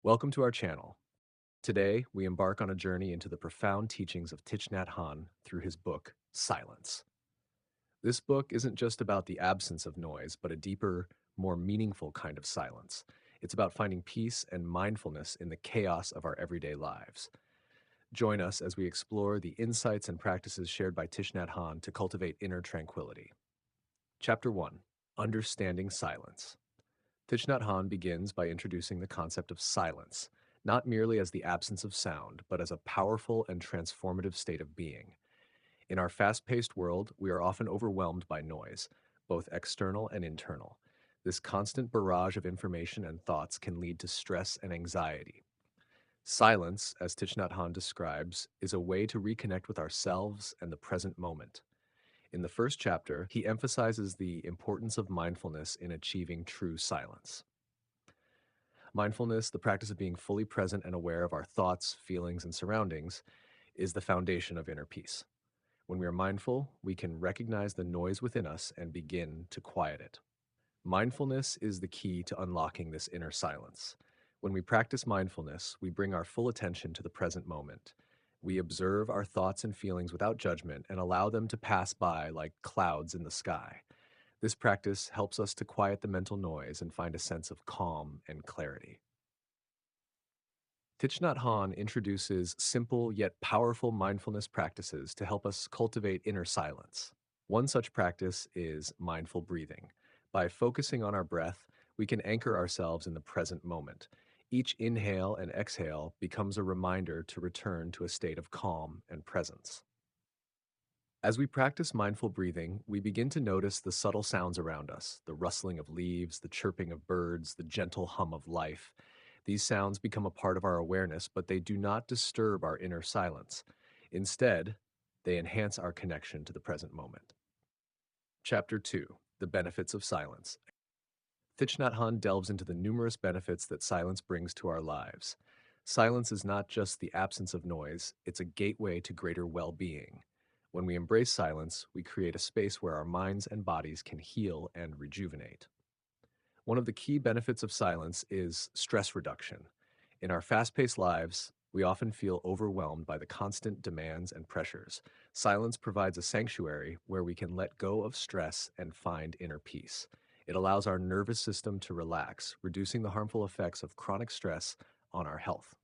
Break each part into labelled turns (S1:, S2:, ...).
S1: Welcome to our channel. Today, we embark on a journey into the profound teachings of Thich Nhat Hanh through his book, Silence. This book isn't just about the absence of noise, but a deeper, more meaningful kind of silence. It's about finding peace and mindfulness in the chaos of our everyday lives. Join us as we explore the insights and practices shared by Thich Nhat Hanh to cultivate inner tranquility. Chapter 1: Understanding Silence. Thich Nhat Hanh begins by introducing the concept of silence, not merely as the absence of sound, but as a powerful and transformative state of being. In our fast-paced world, we are often overwhelmed by noise, both external and internal. This constant barrage of information and thoughts can lead to stress and anxiety. Silence, as Thich Nhat Hanh describes, is a way to reconnect with ourselves and the present moment. In the first chapter, he emphasizes the importance of mindfulness in achieving true silence. Mindfulness, the practice of being fully present and aware of our thoughts, feelings, and surroundings, is the foundation of inner peace. When we are mindful, we can recognize the noise within us and begin to quiet it. Mindfulness is the key to unlocking this inner silence. When we practice mindfulness, we bring our full attention to the present moment. We observe our thoughts and feelings without judgment and allow them to pass by like clouds in the sky. This practice helps us to quiet the mental noise and find a sense of calm and clarity. Thich Nhat Hanh introduces simple yet powerful mindfulness practices to help us cultivate inner silence. One such practice is mindful breathing. By focusing on our breath, we can anchor ourselves in the present moment. Each inhale and exhale becomes a reminder to return to a state of calm and presence. As we practice mindful breathing, we begin to notice the subtle sounds around us, the rustling of leaves, the chirping of birds, the gentle hum of life. These sounds become a part of our awareness, but they do not disturb our inner silence. Instead, they enhance our connection to the present moment. Chapter 2: The Benefits of Silence. Thich Nhat Hanh delves into the numerous benefits that silence brings to our lives. Silence is not just the absence of noise, it's a gateway to greater well-being. When we embrace silence, we create a space where our minds and bodies can heal and rejuvenate. One of the key benefits of silence is stress reduction. In our fast-paced lives, we often feel overwhelmed by the constant demands and pressures. Silence provides a sanctuary where we can let go of stress and find inner peace. It allows our nervous system to relax, reducing the harmful effects of chronic stress on our health.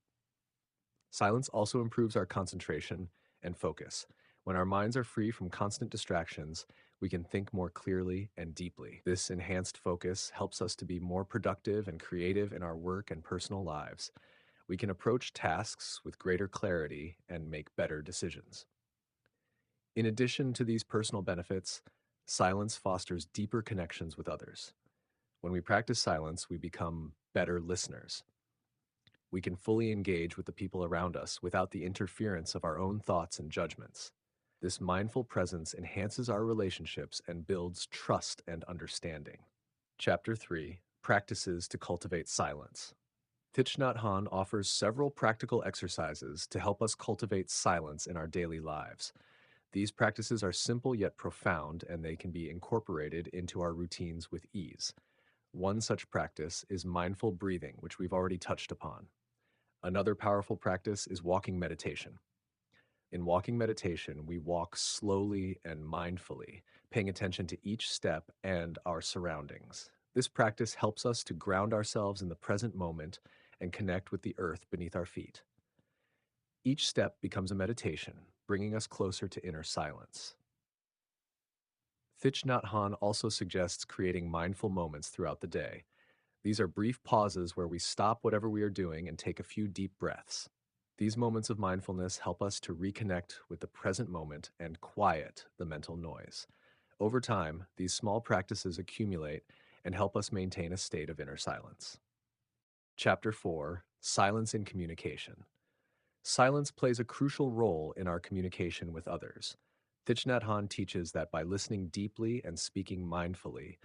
S1: Silence also improves our concentration and focus. When our minds are free from constant distractions, we can think more clearly and deeply. This enhanced focus helps us to be more productive and creative in our work and personal lives. We can approach tasks with greater clarity and make better decisions. In addition to these personal benefits, silence fosters deeper connections with others. When we practice silence, we become better listeners. We can fully engage with the people around us without the interference of our own thoughts and judgments. This mindful presence enhances our relationships and builds trust and understanding. Chapter 3: Practices to Cultivate Silence. Thich Nhat Hanh offers several practical exercises to help us cultivate silence in our daily lives. These practices are simple yet profound, and they can be incorporated into our routines with ease. One such practice is mindful breathing, which we've already touched upon. Another powerful practice is walking meditation. In walking meditation, we walk slowly and mindfully, paying attention to each step and our surroundings. This practice helps us to ground ourselves in the present moment and connect with the earth beneath our feet. Each step becomes a meditation, bringing us closer to inner silence. Thich Nhat Hanh also suggests creating mindful moments throughout the day. These are brief pauses where we stop whatever we are doing and take a few deep breaths. These moments of mindfulness help us to reconnect with the present moment and quiet the mental noise. Over time, these small practices accumulate and help us maintain a state of inner silence. Chapter 4: Silence in Communication. Silence plays a crucial role in our communication with others. Thich Nhat Hanh teaches that by listening deeply and speaking mindfully,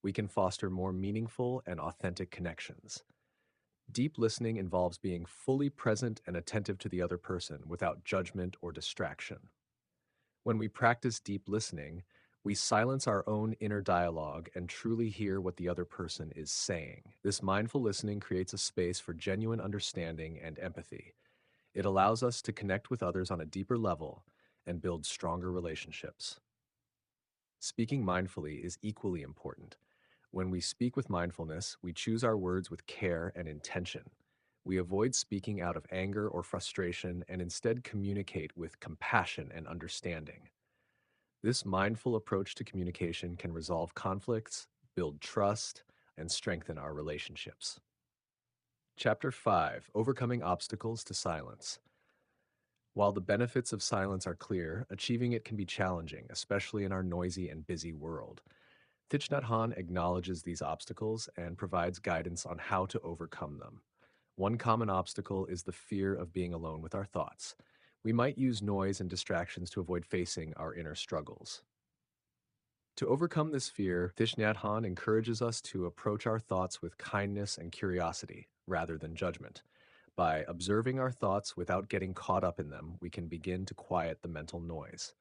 S1: we can foster more meaningful and authentic connections. Deep listening involves being fully present and attentive to the other person without judgment or distraction. When we practice deep listening, We silence our own inner dialogue and truly hear what the other person is saying. This mindful listening creates a space for genuine understanding and empathy. It allows us to connect with others on a deeper level and build stronger relationships. Speaking mindfully is equally important. When we speak with mindfulness, we choose our words with care and intention. We avoid speaking out of anger or frustration and instead communicate with compassion and understanding. This mindful approach to communication can resolve conflicts, build trust, and strengthen our relationships. Chapter 5: Overcoming Obstacles to Silence. While the benefits of silence are clear, achieving it can be challenging, especially in our noisy and busy world. Thich Nhat Hanh acknowledges these obstacles and provides guidance on how to overcome them. One common obstacle is the fear of being alone with our thoughts. We might use noise and distractions to avoid facing our inner struggles. To overcome this fear, Thich Nhat Hanh encourages us to approach our thoughts with kindness and curiosity rather than judgment. By observing our thoughts without getting caught up in them, we can begin to quiet the mental noise.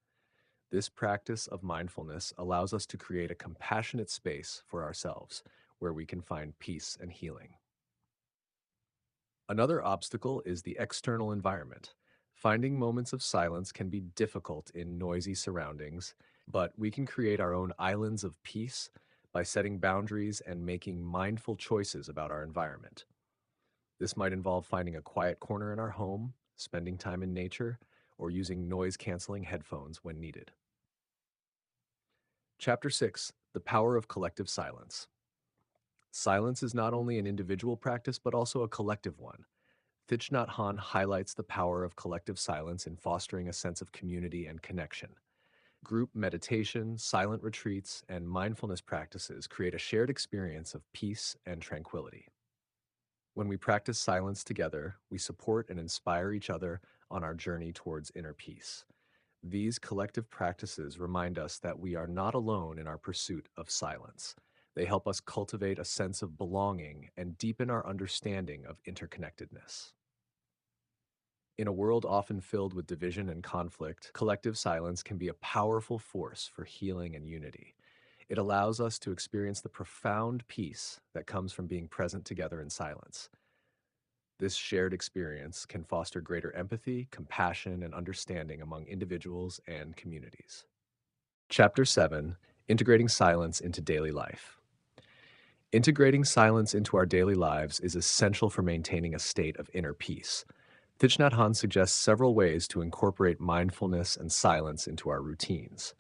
S1: This practice of mindfulness allows us to create a compassionate space for ourselves where we can find peace and healing. Another obstacle is the external environment. Finding moments of silence can be difficult in noisy surroundings, but we can create our own islands of peace by setting boundaries and making mindful choices about our environment. This might involve finding a quiet corner in our home, spending time in nature, or using noise-canceling headphones when needed. Chapter 6: The Power of Collective Silence. Silence is not only an individual practice, but also a collective one. Thich Nhat Hanh highlights the power of collective silence in fostering a sense of community and connection. Group meditation, silent retreats, and mindfulness practices create a shared experience of peace and tranquility. When we practice silence together, we support and inspire each other on our journey towards inner peace. These collective practices remind us that we are not alone in our pursuit of silence. They help us cultivate a sense of belonging and deepen our understanding of interconnectedness. In a world often filled with division and conflict, collective silence can be a powerful force for healing and unity. It allows us to experience the profound peace that comes from being present together in silence. This shared experience can foster greater empathy, compassion, and understanding among individuals and communities. Chapter 7: Integrating Silence into Daily Life. Integrating silence into our daily lives is essential for maintaining a state of inner peace. Thich Nhat Hanh suggests several ways to incorporate mindfulness and silence into our routines.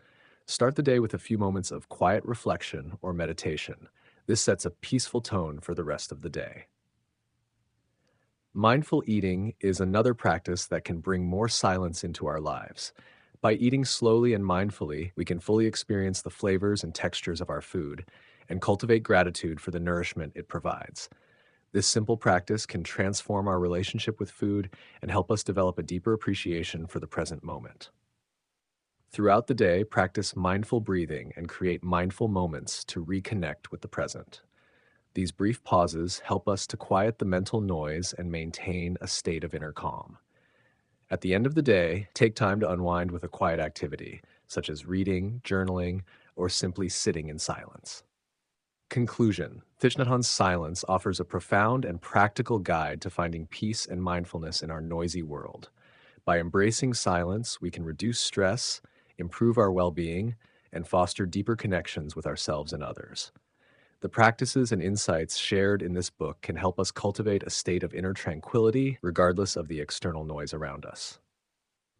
S1: Start the day with a few moments of quiet reflection or meditation. This sets a peaceful tone for the rest of the day. Mindful eating is another practice that can bring more silence into our lives. By eating slowly and mindfully, we can fully experience the flavors and textures of our food and cultivate gratitude for the nourishment it provides. This simple practice can transform our relationship with food and help us develop a deeper appreciation for the present moment. Throughout the day, practice mindful breathing and create mindful moments to reconnect with the present. These brief pauses help us to quiet the mental noise and maintain a state of inner calm. At the end of the day, take time to unwind with a quiet activity, such as reading, journaling, or simply sitting in silence. Conclusion: Thich Nhat Hanh's silence offers a profound and practical guide to finding peace and mindfulness in our noisy world. By embracing silence, we can reduce stress, improve our well-being, and foster deeper connections with ourselves and others. The practices and insights shared in this book can help us cultivate a state of inner tranquility regardless of the external noise around us.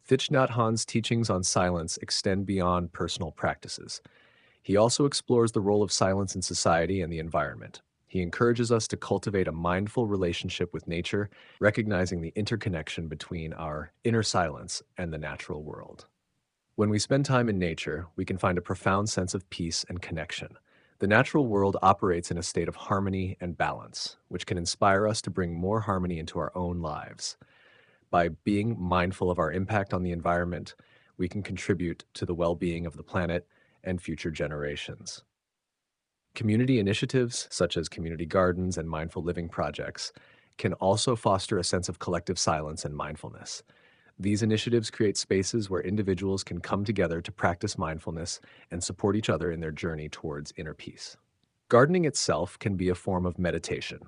S1: Thich Nhat Hanh's teachings on silence extend beyond personal practices. He also explores the role of silence in society and the environment. He encourages us to cultivate a mindful relationship with nature, recognizing the interconnection between our inner silence and the natural world. When we spend time in nature, we can find a profound sense of peace and connection. The natural world operates in a state of harmony and balance, which can inspire us to bring more harmony into our own lives. By being mindful of our impact on the environment, we can contribute to the well-being of the planet and future generations. Community initiatives, such as community gardens and mindful living projects, can also foster a sense of collective silence and mindfulness. These initiatives create spaces where individuals can come together to practice mindfulness and support each other in their journey towards inner peace. Gardening itself can be a form of meditation,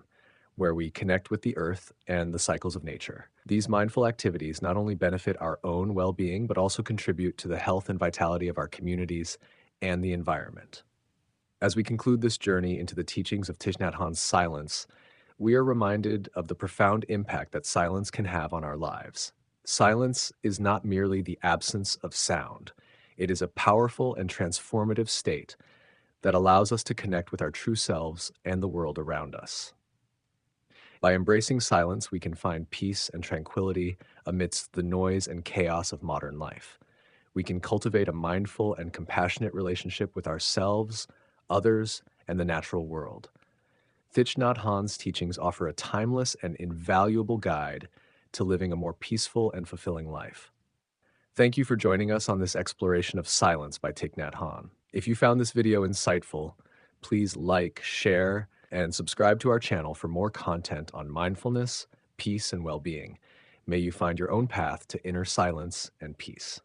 S1: where we connect with the earth and the cycles of nature. These mindful activities not only benefit our own well being, but also contribute to the health and vitality of our communities and the environment. As we conclude this journey into the teachings of Thich Nhat Hanh's silence, we are reminded of the profound impact that silence can have on our lives. Silence is not merely the absence of sound, it is a powerful and transformative state that allows us to connect with our true selves and the world around us. By embracing silence, we can find peace and tranquility amidst the noise and chaos of modern life. We can cultivate a mindful and compassionate relationship with ourselves, others, and the natural world. Thich Nhat Hanh's teachings offer a timeless and invaluable guide to living a more peaceful and fulfilling life. Thank you for joining us on this exploration of silence by Thich Nhat Hanh. If you found this video insightful, please like, share, and subscribe to our channel for more content on mindfulness, peace, and well-being. May you find your own path to inner silence and peace.